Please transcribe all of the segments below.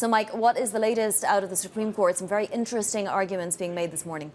So, Mike, what is the latest out of the Supreme Court? Some very interesting arguments being made this morning.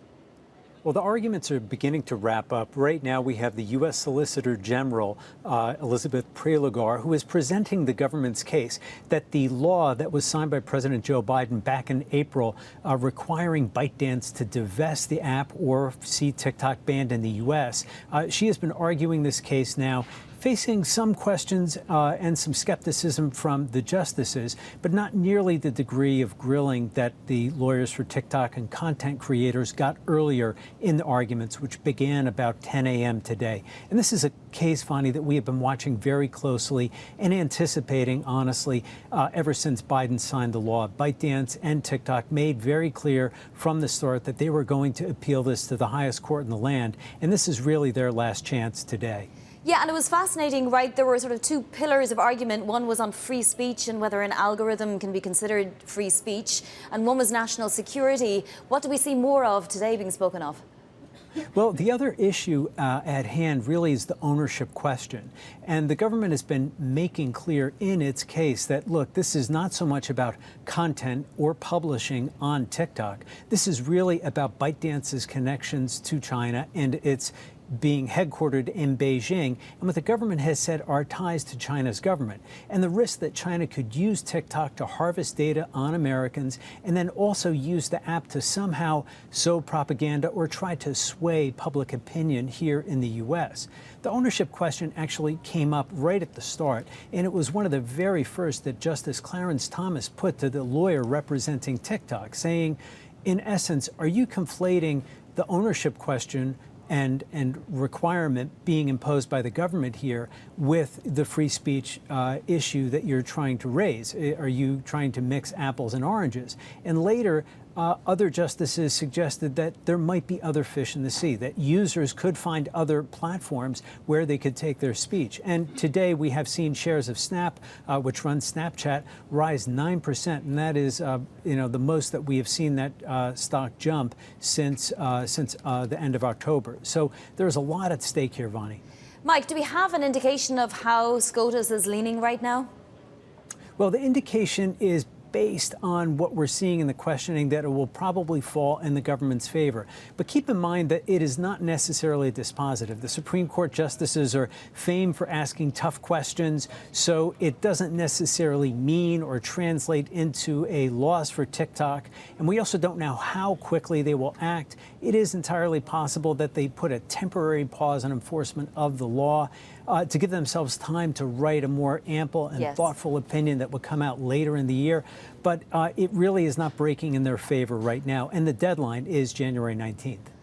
Well, the arguments are beginning to wrap up. Right now, we have the U.S. Solicitor General, Elizabeth Prelogar, who is presenting the government's case that the law that was signed by President Joe Biden back in April requiring ByteDance to divest the app or see TikTok banned in the U.S. She has been arguing this case now, facing some questions and some skepticism from the justices, but not nearly the degree of grilling that the lawyers for TikTok and content creators got earlier in the arguments, which began about 10 a.m. today. And this is a case, Fani, that we have been watching very closely and anticipating, honestly, ever since Biden signed the law. ByteDance and TikTok made very clear from the start that they were going to appeal this to the highest court in the land, and this is really their last chance today. Yeah, and it was fascinating, right? There were sort of two pillars of argument. One was on free speech and whether an algorithm can be considered free speech, and one was national security. What do we see more of today being spoken of? Well, the other issue at hand really is the ownership question. And the government has been making clear in its case that, look, this is not so much about content or publishing on TikTok. This is really about ByteDance's connections to China and its being headquartered in Beijing, and what the government has said are ties to China's government, and the risk that China could use TikTok to harvest data on Americans and then also use the app to somehow sow propaganda or try to sway public opinion here in the U.S. The ownership question actually came up right at the start, and it was one of the very first that Justice Clarence Thomas put to the lawyer representing TikTok, saying, in essence, are you conflating the ownership question and requirement being imposed by the government here with the free speech issue that you're trying to raise? Are you trying to mix apples and oranges? And later, other justices suggested that there might be other fish in the sea, that users could find other platforms where they could take their speech. And today we have seen shares of Snap, which runs Snapchat, rise 9%, and that is, the most that we have seen that stock jump since the end of October. So there's a lot at stake here, Vonnie. Mike, do we have an indication of how SCOTUS is leaning right now? Well, the indication is based on what we're seeing in the questioning that it will probably fall in the government's favor. But keep in mind that it is not necessarily dispositive. The Supreme Court justices are famed for asking tough questions, so it doesn't necessarily mean or translate into a loss for TikTok. And we also don't know how quickly they will act. It is entirely possible that they put a temporary pause on enforcement of the law to give themselves time to write a more ample and thoughtful opinion that will come out later in the year. But it really is not breaking in their favor right now. And the deadline is January 19th.